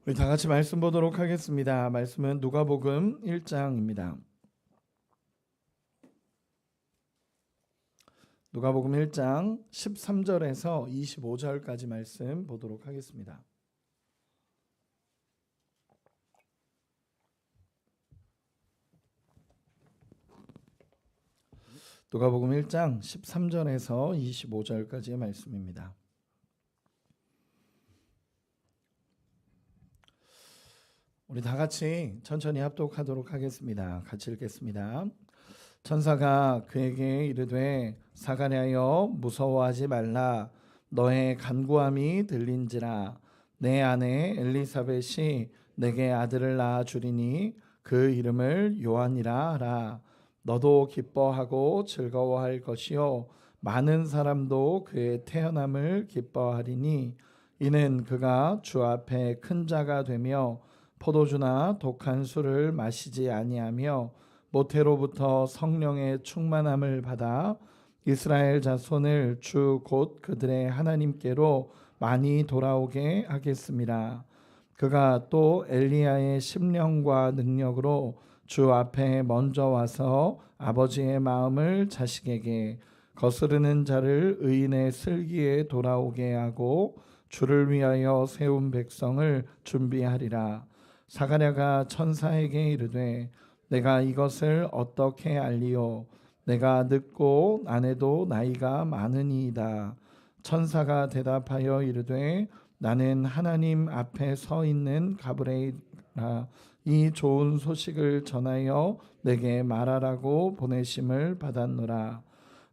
우리 다 같이 말씀 보도록 하겠습니다. 말씀은 누가복음 1장입니다. 누가복음 1장 13절에서 25절까지 말씀 보도록 하겠습니다. 누가복음 1장 13절에서 25절까지의 말씀입니다. 우리 다 같이 천천히 합독하도록 하겠습니다. 같이 읽겠습니다. 천사가 그에게 이르되 사가랴여 무서워하지 말라. 너의 간구함이 들린지라. 내 아내 엘리사벳이 내게 아들을 낳아 주리니 그 이름을 요한이라 하라. 너도 기뻐하고 즐거워할 것이요 많은 사람도 그의 태어남을 기뻐하리니 이는 그가 주 앞에 큰 자가 되며 포도주나 독한 술을 마시지 아니하며 모태로부터 성령의 충만함을 받아 이스라엘 자손을 주 곧 그들의 하나님께로 많이 돌아오게 하겠습니다. 그가 또 엘리야의 심령과 능력으로 주 앞에 먼저 와서 아버지의 마음을 자식에게 거스르는 자를 의인의 슬기에 돌아오게 하고 주를 위하여 세운 백성을 준비하리라. 사가랴가 천사에게 이르되 내가 이것을 어떻게 알리오? 내가 늙고 아내도 나이가 많으니이다. 천사가 대답하여 이르되 나는 하나님 앞에 서 있는 가브리엘이라. 이 좋은 소식을 전하여 내게 말하라고 보내심을 받았노라.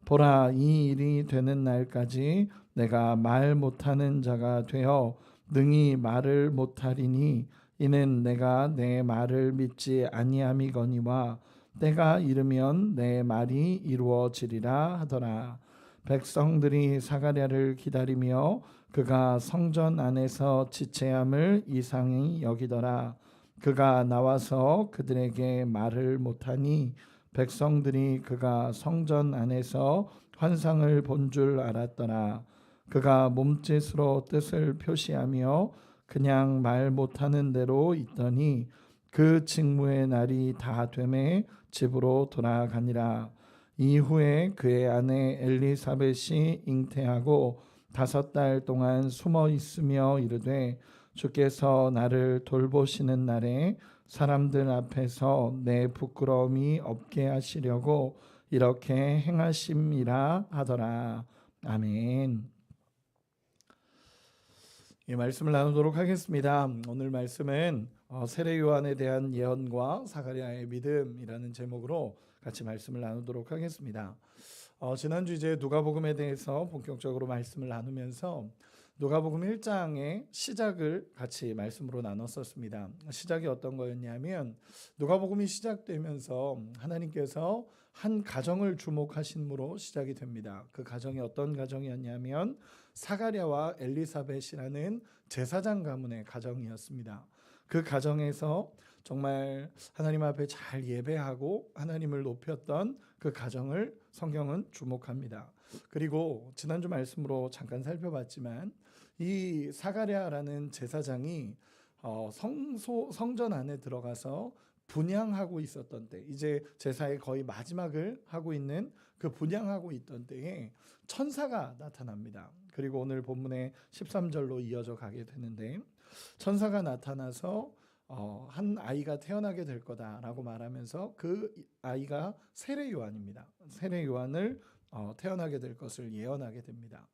보라, 이 일이 되는 날까지 내가 말 못하는 자가 되어 능히 말을 못하리니 이는 내가 내 말을 믿지 아니함이거니와 때가 이르면 내 말이 이루어지리라 하더라. 백성들이 사가랴를 기다리며 그가 성전 안에서 지체함을 이상히 여기더라. 그가 나와서 그들에게 말을 못하니 백성들이 그가 성전 안에서 환상을 본 줄 알았더라. 그가 몸짓으로 뜻을 표시하며 그냥 말 못하는 대로 있더니 그 직무의 날이 다 되매 집으로 돌아가니라. 이후에 그의 아내 엘리사벳이 잉태하고 5달 동안 숨어 있으며 이르되 주께서 나를 돌보시는 날에 사람들 앞에서 내 부끄러움이 없게 하시려고 이렇게 행하심이라 하더라. 아멘. 이 말씀을 나누도록 하겠습니다. 오늘 말씀은 세례 요한에 대한 예언과 사가랴의 믿음이라는 제목으로 같이 말씀을 나누도록 하겠습니다. 지난주 이제 누가복음에 대해서 본격적으로 말씀을 나누면서 누가복음 1장의 시작을 같이 말씀으로 나눴었습니다. 시작이 어떤 거였냐면 누가복음이 시작되면서 하나님께서 한 가정을 주목하심으로 시작이 됩니다. 그 가정이 어떤 가정이었냐면 사가랴와 엘리사벳이라는 제사장 가문의 가정이었습니다. 그 가정에서 정말 하나님 앞에 잘 예배하고 하나님을 높였던 그 가정을 성경은 주목합니다. 그리고 지난주 말씀으로 잠깐 살펴봤지만 이 사가랴라는 제사장이 성전 안에 들어가서 분향하고 있었던 때, 이제 제사의 거의 마지막을 하고 있는 그 분향하고 있던 때에 천사가 나타납니다. 그리고 오늘 본문의 13절로 이어져 가게 되는데 천사가 나타나서 한 아이가 태어나게 될 거다라고 말하면서 그 아이가 세례 요한입니다. 세례 요한을 태어나게 될 것을 예언하게 됩니다.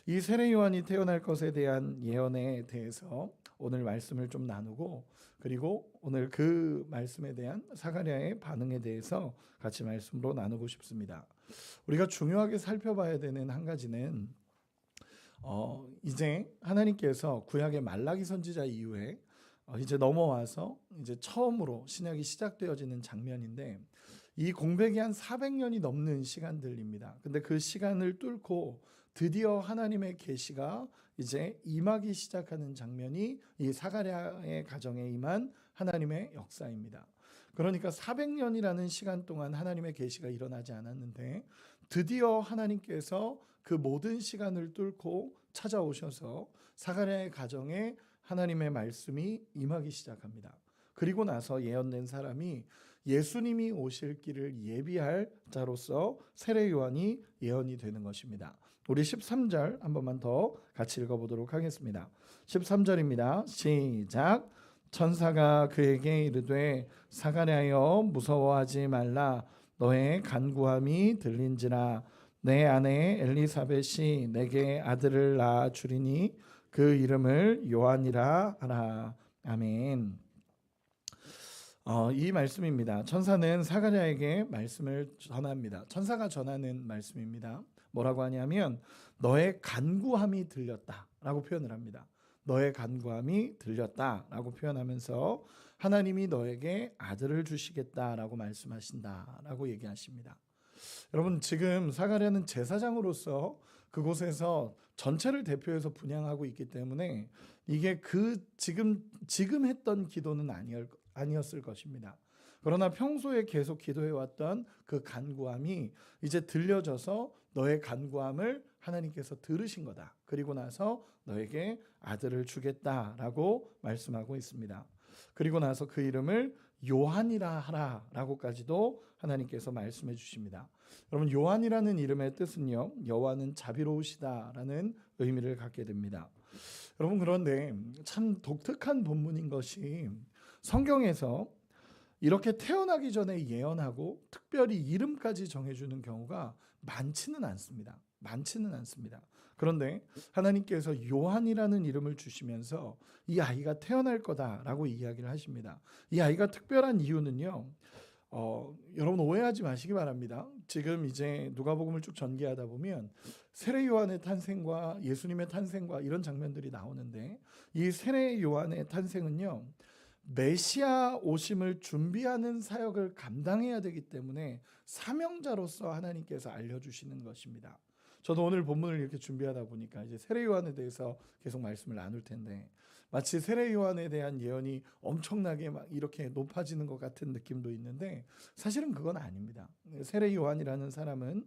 이 세례 요한이 태어날 것에 대한 예언에 대해서 오늘 말씀을 좀 나누고, 그리고 오늘 그 말씀에 대한 사가랴의 반응에 대해서 같이 말씀으로 나누고 싶습니다. 우리가 중요하게 살펴봐야 되는 한 가지는 이제 하나님께서 구약의 말라기 선지자 이후에 이제 넘어와서 이제 처음으로 신약이 시작되어지는 장면인데, 이 공백이 한 400년이 넘는 시간들입니다. 근데 그 시간을 뚫고 드디어 하나님의 계시가 이제 임하기 시작하는 장면이 이 사가랴의 가정에 임한 하나님의 역사입니다. 그러니까 400년이라는 시간 동안 하나님의 계시가 일어나지 않았는데 드디어 하나님께서 그 모든 시간을 뚫고 찾아오셔서 사가랴의 가정에 하나님의 말씀이 임하기 시작합니다. 그리고 나서 예언된 사람이 예수님이 오실 길을 예비할 자로서 세례 요한이 예언이 되는 것입니다. 우리 13절 한 번만 더 같이 읽어보도록 하겠습니다. 13절입니다. 시작. 천사가 그에게 이르되 사가랴여 무서워하지 말라. 너의 간구함이 들린지라. 내 아내 엘리사벳이 내게 아들을 낳아 주리니 그 이름을 요한이라 하라. 아멘. 이 말씀입니다. 천사는 사가랴에게 말씀을 전합니다. 천사가 전하는 말씀입니다. 뭐라고 하냐면 너의 간구함이 들렸다라고 표현을 합니다. 너의 간구함이 들렸다라고 표현하면서 하나님이 너에게 아들을 주시겠다라고 말씀하신다라고 얘기하십니다. 여러분, 지금 사가랴는 제사장으로서 그곳에서 전체를 대표해서 분향하고 있기 때문에 이게 지금 했던 기도는 아니었을 것입니다. 그러나 평소에 계속 기도해왔던 그 간구함이 이제 들려져서 너의 간구함을 하나님께서 들으신 거다. 그리고 나서 너에게 아들을 주겠다라고 말씀하고 있습니다. 그리고 나서 그 이름을 요한이라 하라라고까지도 하나님께서 말씀해 주십니다. 여러분, 요한이라는 이름의 뜻은요, 여호와는 자비로우시다라는 의미를 갖게 됩니다. 여러분, 그런데 참 독특한 본문인 것이 성경에서 이렇게 태어나기 전에 예언하고 특별히 이름까지 정해주는 경우가 많지는 않습니다. 그런데 하나님께서 요한이라는 이름을 주시면서 이 아이가 태어날 거다라고 이야기를 하십니다. 이 아이가 특별한 이유는요, 여러분 오해하지 마시기 바랍니다. 지금 이제 누가복음을 쭉 전개하다 보면 세례 요한의 탄생과 예수님의 탄생과 이런 장면들이 나오는데, 이 세례 요한의 탄생은요, 메시아 오심을 준비하는 사역을 감당해야 되기 때문에 사명자로서 하나님께서 알려주시는 것입니다. 저도 오늘 본문을 이렇게 준비하다 보니까 이제 세례 요한에 대해서 계속 말씀을 나눌 텐데, 마치 세례 요한에 대한 예언이 엄청나게 막 이렇게 높아지는 것 같은 느낌도 있는데 사실은 그건 아닙니다. 세례 요한이라는 사람은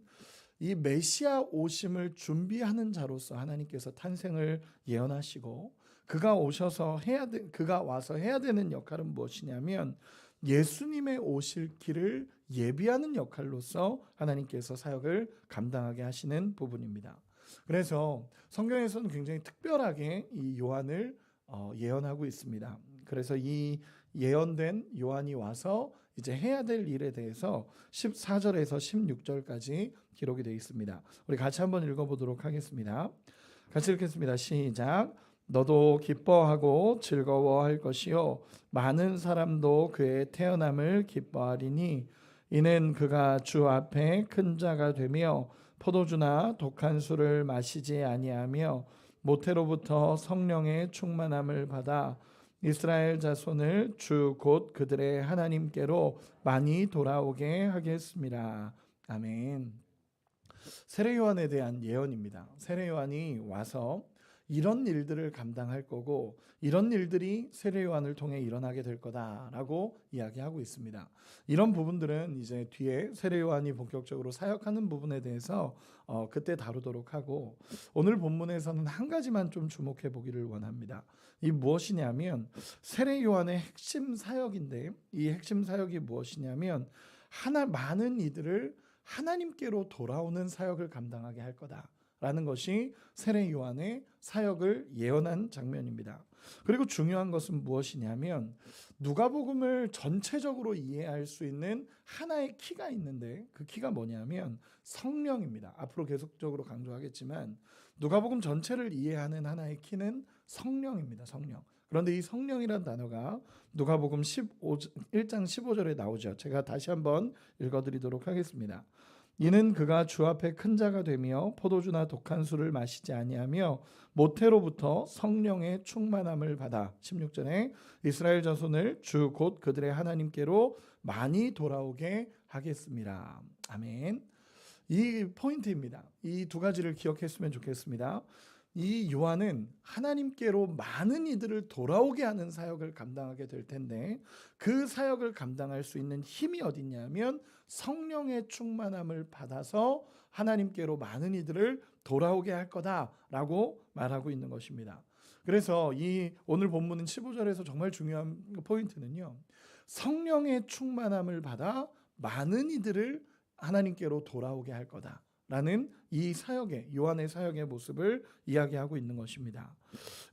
이 메시아 오심을 준비하는 자로서 하나님께서 탄생을 예언하시고, 그가 와서 해야 되는 역할은 무엇이냐면 예수님의 오실 길을 예비하는 역할로서 하나님께서 사역을 감당하게 하시는 부분입니다. 그래서 성경에서는 굉장히 특별하게 이 요한을 예언하고 있습니다. 그래서 이 예언된 요한이 와서 이제 해야 될 일에 대해서 14절에서 16절까지 기록이 되어 있습니다. 우리 같이 한번 읽어보도록 하겠습니다. 같이 읽겠습니다. 시작. 너도 기뻐하고 즐거워할 것이요 많은 사람도 그의 태어남을 기뻐하리니 이는 그가 주 앞에 큰 자가 되며 포도주나 독한 술을 마시지 아니하며 모태로부터 성령의 충만함을 받아 이스라엘 자손을 주 곧 그들의 하나님께로 많이 돌아오게 하겠습니다. 아멘. 세례 요한에 대한 예언입니다. 세례 요한이 와서 이런 일들을 감당할 거고 이런 일들이 세례 요한을 통해 일어나게 될 거다라고 이야기하고 있습니다. 이런 부분들은 이제 뒤에 세례 요한이 본격적으로 사역하는 부분에 대해서 그때 다루도록 하고, 오늘 본문에서는 한 가지만 좀 주목해 보기를 원합니다. 이 무엇이냐면 세례 요한의 핵심 사역인데, 이 핵심 사역이 무엇이냐면 많은 이들을 하나님께로 돌아오는 사역을 감당하게 할 거다라는 것이 세례 요한의 사역을 예언한 장면입니다. 그리고 중요한 것은 무엇이냐면 누가복음을 전체적으로 이해할 수 있는 하나의 키가 있는데, 그 키가 뭐냐면 성령입니다. 앞으로 계속적으로 강조하겠지만 누가복음 전체를 이해하는 하나의 키는 성령입니다. 성령. 그런데 이 성령이라는 단어가 누가복음 1장 15절에 나오죠. 제가 다시 한번 읽어드리도록 하겠습니다. 이는 그가 주 앞에 큰 자가 되며 포도주나 독한 술을 마시지 아니하며 모태로부터 성령의 충만함을 받아 16절에 이스라엘 자손을 주 곧 그들의 하나님께로 많이 돌아오게 하겠습니다. 아멘. 이 포인트입니다. 이 두 가지를 기억했으면 좋겠습니다. 이 요한은 하나님께로 많은 이들을 돌아오게 하는 사역을 감당하게 될 텐데, 그 사역을 감당할 수 있는 힘이 어디냐면 성령의 충만함을 받아서 하나님께로 많은 이들을 돌아오게 할 거다라고 말하고 있는 것입니다. 그래서 이 오늘 본문은 15절에서 정말 중요한 포인트는요. 성령의 충만함을 받아 많은 이들을 하나님께로 돌아오게 할 거다라는 이 사역의 요한의 사역의 모습을 이야기하고 있는 것입니다.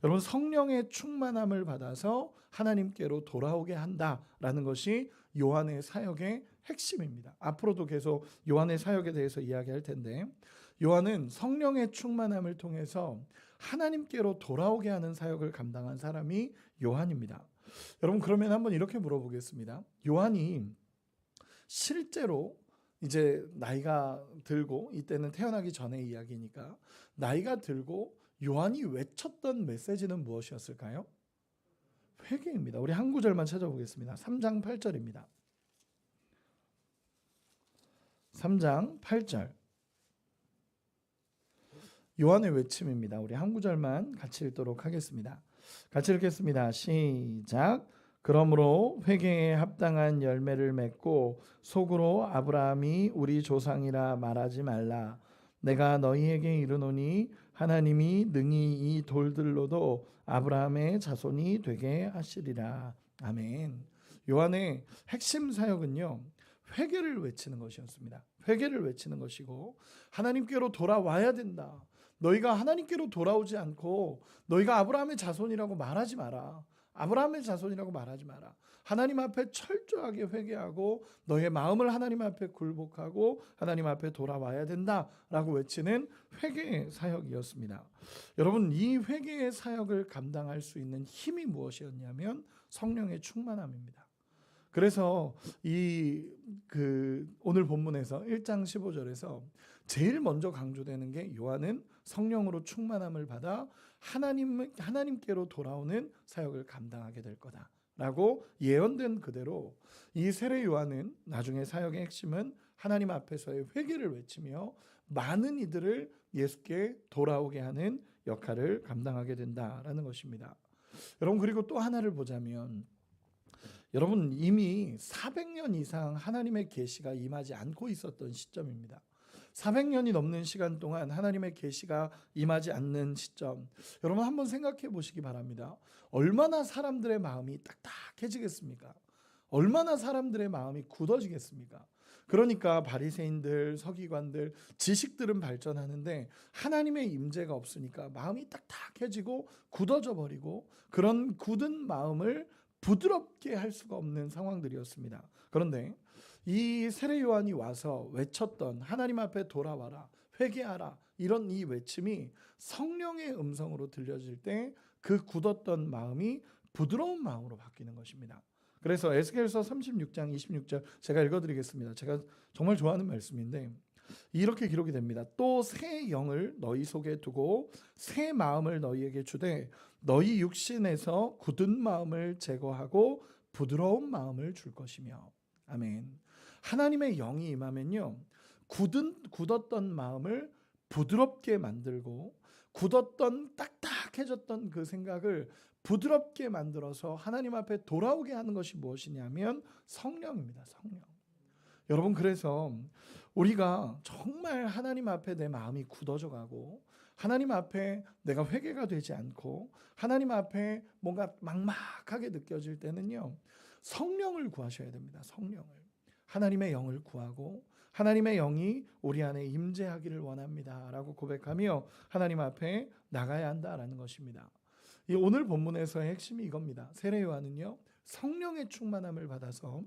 여러분 성령의 충만함을 받아서 하나님께로 돌아오게 한다라는 것이 요한의 사역의 핵심입니다. 앞으로도 계속 요한의 사역에 대해서 이야기할 텐데 요한은 성령의 충만함을 통해서 하나님께로 돌아오게 하는 사역을 감당한 사람이 요한입니다. 여러분 그러면 한번 이렇게 물어보겠습니다. 요한이 실제로 이제 나이가 들고 이때는 태어나기 전의 이야기니까 나이가 들고 요한이 외쳤던 메시지는 무엇이었을까요? 회개입니다. 우리 한 구절만 찾아보겠습니다. 3장 8절입니다. 3장 8절 요한의 외침입니다. 우리 한 구절만 같이 읽도록 하겠습니다. 같이 읽겠습니다. 시작. 그러므로 회개에 합당한 열매를 맺고 속으로 아브라함이 우리 조상이라 말하지 말라. 내가 너희에게 이르노니 하나님이 능히 이 돌들로도 아브라함의 자손이 되게 하시리라. 아멘. 요한의 핵심 사역은요. 회개를 외치는 것이었습니다. 회개를 외치는 것이고 하나님께로 돌아와야 된다. 너희가 하나님께로 돌아오지 않고 너희가 아브라함의 자손이라고 말하지 마라. 아브라함의 자손이라고 말하지 마라. 하나님 앞에 철저하게 회개하고 너의 마음을 하나님 앞에 굴복하고 하나님 앞에 돌아와야 된다라고 외치는 회개의 사역이었습니다. 여러분 이 회개의 사역을 감당할 수 있는 힘이 무엇이었냐면 성령의 충만함입니다. 그래서 오늘 본문에서 1장 15절에서 제일 먼저 강조되는 게 요한은 성령으로 충만함을 받아 하나님께로 돌아오는 사역을 감당하게 될 거다라고 예언된 그대로 이 세례 요한은 나중에 사역의 핵심은 하나님 앞에서의 회개를 외치며 많은 이들을 예수께 돌아오게 하는 역할을 감당하게 된다라는 것입니다. 여러분 그리고 또 하나를 보자면 여러분 이미 400년 이상 하나님의 계시가 임하지 않고 있었던 시점입니다. 400년이 넘는 시간 동안 하나님의 계시가 임하지 않는 시점. 여러분 한번 생각해 보시기 바랍니다. 얼마나 사람들의 마음이 딱딱해지겠습니까? 얼마나 사람들의 마음이 굳어지겠습니까? 그러니까 바리새인들, 서기관들, 지식들은 발전하는데 하나님의 임재가 없으니까 마음이 딱딱해지고 굳어져 버리고 그런 굳은 마음을 부드럽게 할 수가 없는 상황들이었습니다. 그런데 이 세례 요한이 와서 외쳤던 하나님 앞에 돌아와라, 회개하라 이런 이 외침이 성령의 음성으로 들려질 때 그 굳었던 마음이 부드러운 마음으로 바뀌는 것입니다. 그래서 에스겔서 36장 26절 제가 읽어드리겠습니다. 제가 정말 좋아하는 말씀인데 이렇게 기록이 됩니다. 또 새 영을 너희 속에 두고 새 마음을 너희에게 주되 너희 육신에서 굳은 마음을 제거하고 부드러운 마음을 줄 것이며. 아멘. 하나님의 영이 임하면요 굳었던 마음을 부드럽게 만들고 굳었던 딱딱해졌던 그 생각을 부드럽게 만들어서 하나님 앞에 돌아오게 하는 것이 무엇이냐면 성령입니다. 성령. 여러분 그래서 우리가 정말 하나님 앞에 내 마음이 굳어져 가고 하나님 앞에 내가 회개가 되지 않고 하나님 앞에 뭔가 막막하게 느껴질 때는요 성령을 구하셔야 됩니다. 성령을. 하나님의 영을 구하고 하나님의 영이 우리 안에 임재하기를 원합니다 라고 고백하며 하나님 앞에 나가야 한다라는 것입니다. 이 오늘 본문에서의 핵심이 이겁니다. 세례 요한은요 성령의 충만함을 받아서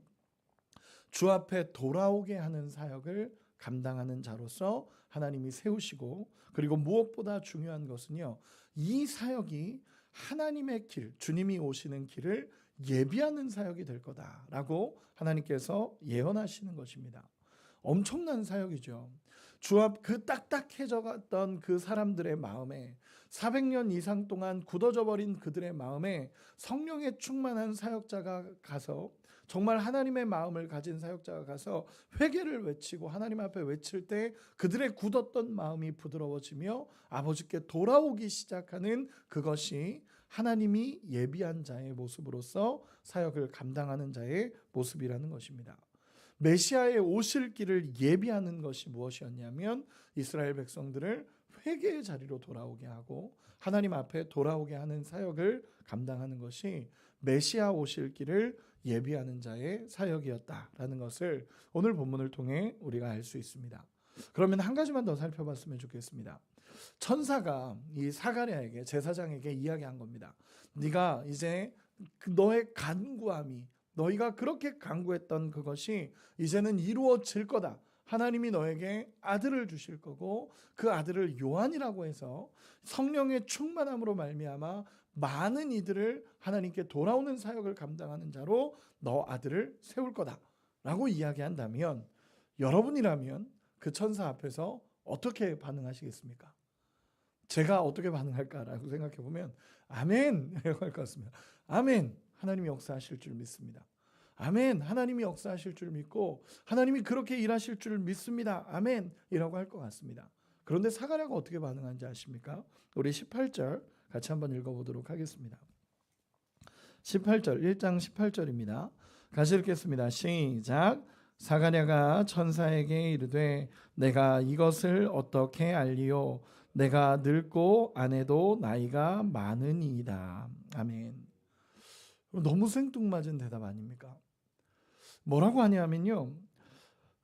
주 앞에 돌아오게 하는 사역을 감당하는 자로서 하나님이 세우시고 그리고 무엇보다 중요한 것은요 이 사역이 하나님의 길, 주님이 오시는 길을 예비하는 사역이 될 거다라고 하나님께서 예언하시는 것입니다. 엄청난 사역이죠. 주 앞 그 딱딱해져 갔던 그 사람들의 마음에 400년 이상 동안 굳어져 버린 그들의 마음에 성령의 충만한 사역자가 가서 정말 하나님의 마음을 가진 사역자가 가서 회개를 외치고 하나님 앞에 외칠 때 그들의 굳었던 마음이 부드러워지며 아버지께 돌아오기 시작하는 그것이 하나님이 예비한 자의 모습으로서 사역을 감당하는 자의 모습이라는 것입니다. 메시아의 오실 길을 예비하는 것이 무엇이었냐면 이스라엘 백성들을 회개의 자리로 돌아오게 하고 하나님 앞에 돌아오게 하는 사역을 감당하는 것이 메시아 오실 길을 예비하는 자의 사역이었다라는 것을 오늘 본문을 통해 우리가 알 수 있습니다. 그러면 한 가지만 더 살펴봤으면 좋겠습니다. 천사가 이 사가랴에게, 제사장에게 이야기한 겁니다. 네가 이제 너의 간구함이, 너희가 그렇게 간구했던 그것이 이제는 이루어질 거다. 하나님이 너에게 아들을 주실 거고 그 아들을 요한이라고 해서 성령의 충만함으로 말미암아 많은 이들을 하나님께 돌아오는 사역을 감당하는 자로 너 아들을 세울 거다 라고 이야기한다면, 여러분이라면 그 천사 앞에서 어떻게 반응하시겠습니까? 제가 어떻게 반응할까라고 생각해 보면 아멘 이라고 할 것 같습니다. 아멘, 하나님이 역사하실 줄 믿습니다. 아멘, 하나님이 역사하실 줄 믿고 하나님이 그렇게 일하실 줄 믿습니다. 아멘 이라고 할 것 같습니다. 그런데 사가랴가 어떻게 반응한지 아십니까? 우리 18절 같이 한번 읽어보도록 하겠습니다. 18절, 1장 18절입니다. 같이 읽겠습니다. 시작. 사가랴가 천사에게 이르되 내가 이것을 어떻게 알리요? 내가 늙고 아내도 나이가 많으니이다. 아멘. 너무 생뚱맞은 대답 아닙니까? 뭐라고 하냐면요,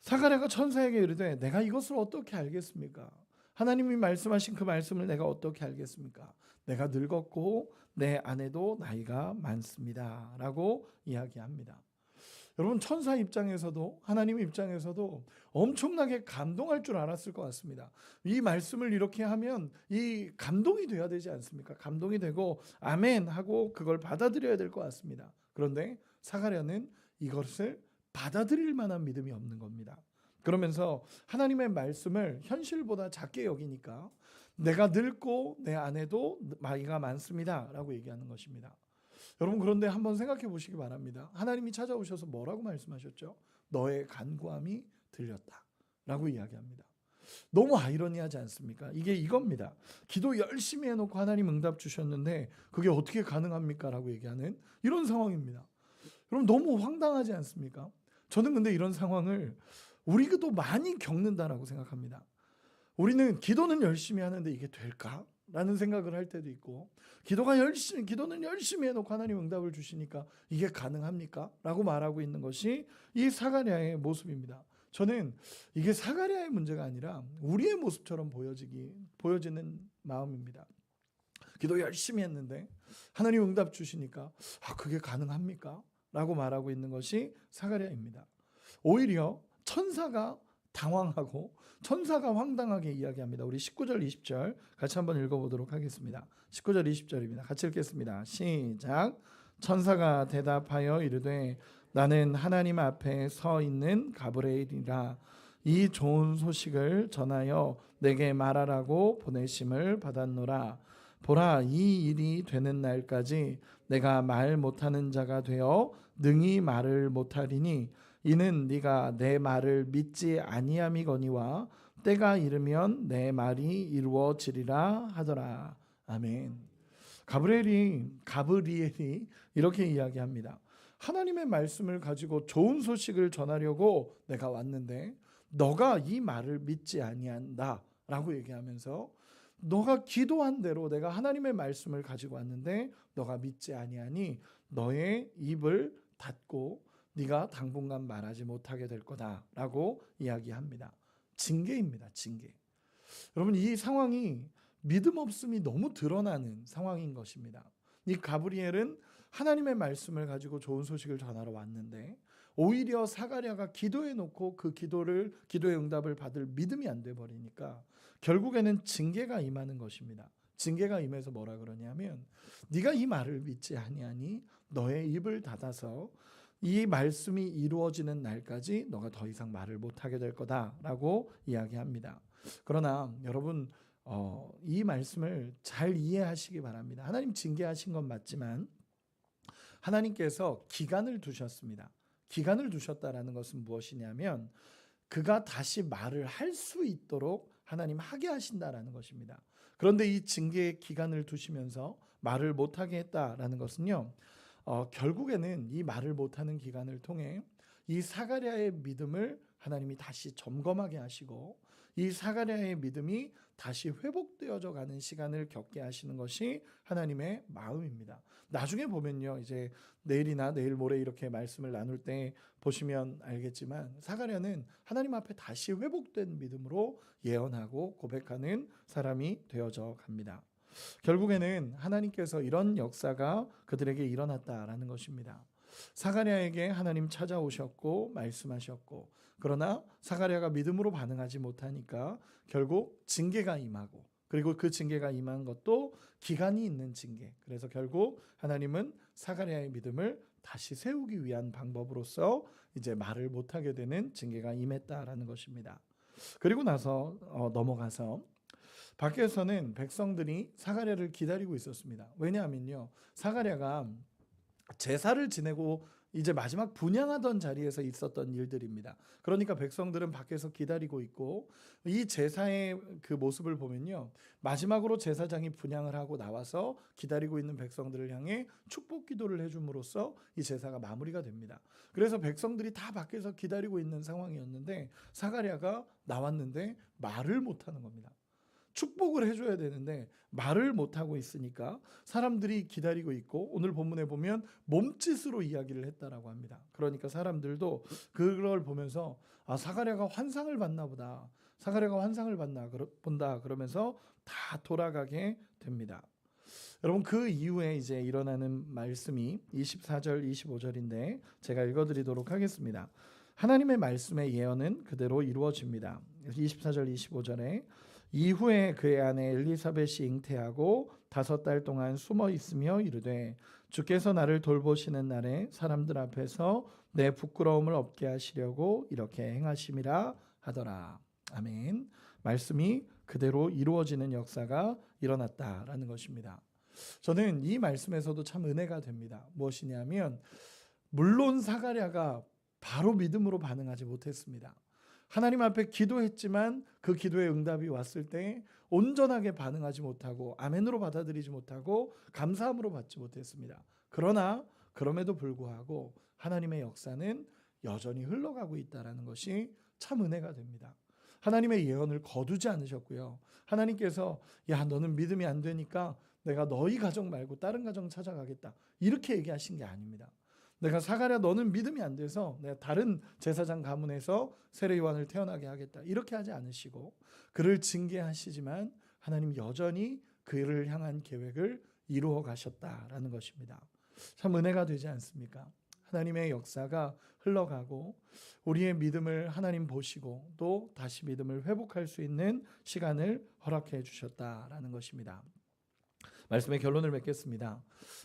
사가랴가 천사에게 이르되 내가 이것을 어떻게 알겠습니까? 하나님이 말씀하신 그 말씀을 내가 어떻게 알겠습니까? 내가 늙었고 내 아내도 나이가 많습니다 라고 이야기합니다. 여러분, 천사 입장에서도 하나님 입장에서도 엄청나게 감동할 줄 알았을 것 같습니다. 이 말씀을 이렇게 하면 이 감동이 돼야 되지 않습니까? 감동이 되고 아멘 하고 그걸 받아들여야 될 것 같습니다. 그런데 사가랴는 이것을 받아들일 만한 믿음이 없는 겁니다. 그러면서 하나님의 말씀을 현실보다 작게 여기니까 내가 늙고 내 아내도 나이가 많습니다 라고 얘기하는 것입니다. 여러분, 그런데 한번 생각해 보시기 바랍니다. 하나님이 찾아오셔서 뭐라고 말씀하셨죠? 너의 간구함이 들렸다 라고 이야기합니다. 너무 아이러니하지 않습니까? 이게 이겁니다. 기도 열심히 해놓고 하나님 응답 주셨는데 그게 어떻게 가능합니까? 라고 얘기하는 이런 상황입니다. 여러분, 너무 황당하지 않습니까? 저는 근데 이런 상황을 우리도 많이 겪는다라고 생각합니다. 우리는 기도는 열심히 하는데 이게 될까? 라는 생각을 할 때도 있고, 기도는 열심히 해놓고 하나님 응답을 주시니까 이게 가능합니까? 라고 말하고 있는 것이 이 사가랴의 모습입니다. 저는 이게 사가랴의 문제가 아니라 우리의 모습처럼 보여지는 마음입니다. 기도 열심히 했는데 하나님 응답 주시니까 그게 가능합니까? 라고 말하고 있는 것이 사가랴입니다. 오히려 천사가 당황하고 천사가 황당하게 이야기합니다. 우리 19절 20절 같이 한번 읽어보도록 하겠습니다. 19절 20절입니다. 같이 읽겠습니다. 시작. 천사가 대답하여 이르되 나는 하나님 앞에 서 있는 가브리엘이라. 이 좋은 소식을 전하여 내게 말하라고 보내심을 받았노라. 보라, 이 일이 되는 날까지 내가 말 못하는 자가 되어 능히 말을 못하리니 이는 네가 내 말을 믿지 아니함이거니와 때가 이르면 내 말이 이루어지리라 하더라. 아멘. 가브리엘이 이렇게 이야기합니다. 하나님의 말씀을 가지고 좋은 소식을 전하려고 내가 왔는데 너가 이 말을 믿지 아니한다 라고 얘기하면서, 너가 기도한 대로 내가 하나님의 말씀을 가지고 왔는데 너가 믿지 아니하니 너의 입을 닫고 네가 당분간 말하지 못하게 될 거다라고 이야기합니다. 징계입니다. 징계. 여러분, 이 상황이 믿음 없음이 너무 드러나는 상황인 것입니다. 이 가브리엘은 하나님의 말씀을 가지고 좋은 소식을 전하러 왔는데 오히려 사가랴가 기도해 놓고 그 기도의 응답을 받을 믿음이 안 돼 버리니까 결국에는 징계가 임하는 것입니다. 징계가 임해서 뭐라 그러냐면 네가 이 말을 믿지 아니하니 너의 입을 닫아서 이 말씀이 이루어지는 날까지 너가 더 이상 말을 못하게 될 거다라고 이야기합니다. 그러나 여러분, 이 말씀을 잘 이해하시기 바랍니다. 하나님 징계하신 건 맞지만 하나님께서 기간을 두셨습니다. 기간을 두셨다라는 것은 무엇이냐면 그가 다시 말을 할 수 있도록 하나님 하게 하신다라는 것입니다. 그런데 이 징계의 기간을 두시면서 말을 못하게 했다라는 것은요, 결국에는 이 말을 못하는 기간을 통해 이 사가랴의 믿음을 하나님이 다시 점검하게 하시고 이 사가랴의 믿음이 다시 회복되어져 가는 시간을 겪게 하시는 것이 하나님의 마음입니다. 나중에 보면요, 이제 내일이나 내일 모레 이렇게 말씀을 나눌 때 보시면 알겠지만 사가랴는 하나님 앞에 다시 회복된 믿음으로 예언하고 고백하는 사람이 되어져 갑니다. 결국에는 하나님께서 이런 역사가 그들에게 일어났다라는 것입니다. 사가랴에게 하나님 찾아오셨고 말씀하셨고, 그러나 사가랴가 믿음으로 반응하지 못하니까 결국 징계가 임하고, 그리고 그 징계가 임한 것도 기간이 있는 징계. 그래서 결국 하나님은 사가랴의 믿음을 다시 세우기 위한 방법으로서 이제 말을 못하게 되는 징계가 임했다라는 것입니다. 그리고 나서 넘어가서 밖에서는 백성들이 사가랴를 기다리고 있었습니다. 왜냐하면요, 사가랴가 제사를 지내고 이제 마지막 분향하던 자리에서 있었던 일들입니다. 그러니까 백성들은 밖에서 기다리고 있고, 이 제사의 그 모습을 보면요, 마지막으로 제사장이 분향을 하고 나와서 기다리고 있는 백성들을 향해 축복 기도를 해줌으로써 이 제사가 마무리가 됩니다. 그래서 백성들이 다 밖에서 기다리고 있는 상황이었는데 사가랴가 나왔는데 말을 못하는 겁니다. 축복을 해줘야 되는데 말을 못하고 있으니까 사람들이 기다리고 있고, 오늘 본문에 보면 몸짓으로 이야기를 했다라고 합니다. 그러니까 사람들도 그걸 보면서 사가랴가 환상을 봤나 보다, 사가랴가 환상을 본다 그러면서 다 돌아가게 됩니다. 여러분, 그 이후에 이제 일어나는 말씀이 24절 25절인데 제가 읽어드리도록 하겠습니다. 하나님의 말씀의 예언은 그대로 이루어집니다. 24절 25절에 이후에 그의 아내 엘리사벳이 잉태하고 5달 동안 숨어 있으며 이르되 주께서 나를 돌보시는 날에 사람들 앞에서 내 부끄러움을 없게 하시려고 이렇게 행하심이라 하더라. 아멘. 말씀이 그대로 이루어지는 역사가 일어났다라는 것입니다. 저는 이 말씀에서도 참 은혜가 됩니다. 무엇이냐면, 물론 사가랴가 바로 믿음으로 반응하지 못했습니다. 하나님 앞에 기도했지만 그 기도의 응답이 왔을 때 온전하게 반응하지 못하고 아멘으로 받아들이지 못하고 감사함으로 받지 못했습니다. 그러나 그럼에도 불구하고 하나님의 역사는 여전히 흘러가고 있다는 것이 참 은혜가 됩니다. 하나님의 예언을 거두지 않으셨고요. 하나님께서 야, 너는 믿음이 안 되니까 내가 너희 가정 말고 다른 가정 찾아가겠다, 이렇게 얘기하신 게 아닙니다. 내가 사가랴 너는 믿음이 안 돼서 내가 다른 제사장 가문에서 세례 요한을 태어나게 하겠다, 이렇게 하지 않으시고 그를 징계하시지만 하나님 여전히 그를 향한 계획을 이루어 가셨다라는 것입니다. 참 은혜가 되지 않습니까? 하나님의 역사가 흘러가고 우리의 믿음을 하나님 보시고 또 다시 믿음을 회복할 수 있는 시간을 허락해 주셨다라는 것입니다. 말씀의 결론을 맺겠습니다.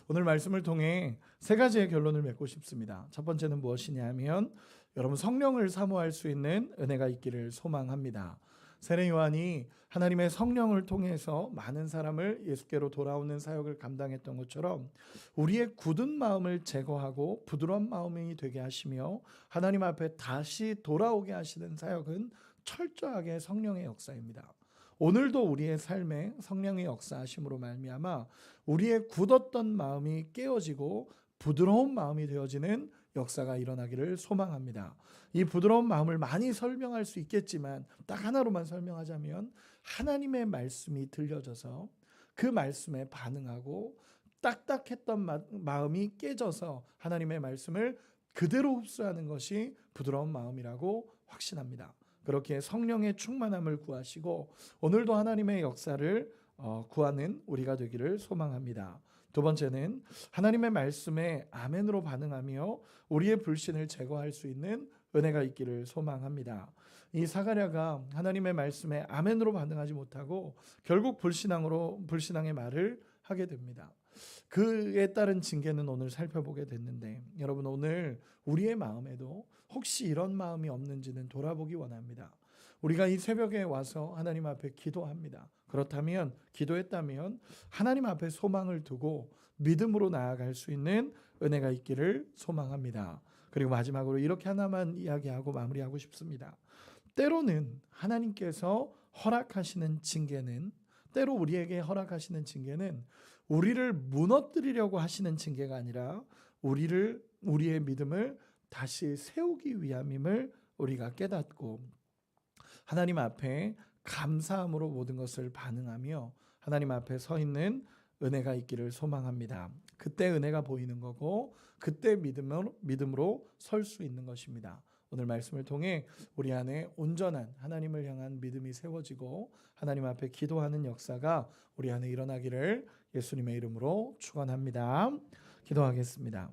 오늘 말씀을 통해 3가지의 결론을 맺고 싶습니다. 첫 번째는 무엇이냐 하면, 여러분 성령을 사모할 수 있는 은혜가 있기를 소망합니다. 세례 요한이 하나님의 성령을 통해서 많은 사람을 예수께로 돌아오는 사역을 감당했던 것처럼 우리의 굳은 마음을 제거하고 부드러운 마음이 되게 하시며 하나님 앞에 다시 돌아오게 하시는 사역은 철저하게 성령의 역사입니다. 오늘도 우리의 삶에 성령의 역사하심으로 말미암아 우리의 굳었던 마음이 깨어지고 부드러운 마음이 되어지는 역사가 일어나기를 소망합니다. 이 부드러운 마음을 많이 설명할 수 있겠지만 딱 하나로만 설명하자면, 하나님의 말씀이 들려져서 그 말씀에 반응하고 딱딱했던 마음이 깨져서 하나님의 말씀을 그대로 흡수하는 것이 부드러운 마음이라고 확신합니다. 그렇게 성령의 충만함을 구하시고 오늘도 하나님의 역사를 구하는 우리가 되기를 소망합니다. 두 번째는 하나님의 말씀에 아멘으로 반응하며 우리의 불신을 제거할 수 있는 은혜가 있기를 소망합니다. 이 사가랴가 하나님의 말씀에 아멘으로 반응하지 못하고 결국 불신앙의 말을 하게 됩니다. 그에 따른 징계는 오늘 살펴보게 됐는데, 여러분 오늘 우리의 마음에도 혹시 이런 마음이 없는지는 돌아보기 원합니다. 우리가 이 새벽에 와서 하나님 앞에 기도합니다. 그렇다면, 기도했다면 하나님 앞에 소망을 두고 믿음으로 나아갈 수 있는 은혜가 있기를 소망합니다. 그리고 마지막으로 이렇게 하나만 이야기하고 마무리하고 싶습니다. 때로는 하나님께서 허락하시는 징계는, 때로 우리에게 허락하시는 징계는 우리를 무너뜨리려고 하시는 징계가 아니라 우리의 믿음을 다시 세우기 위함임을 우리가 깨닫고 하나님 앞에 감사함으로 모든 것을 반응하며 하나님 앞에 서 있는 은혜가 있기를 소망합니다. 그때 은혜가 보이는 거고 그때 믿음으로 설 수 있는 것입니다. 오늘 말씀을 통해 우리 안에 온전한 하나님을 향한 믿음이 세워지고 하나님 앞에 기도하는 역사가 우리 안에 일어나기를 예수님의 이름으로 축원합니다. 기도하겠습니다.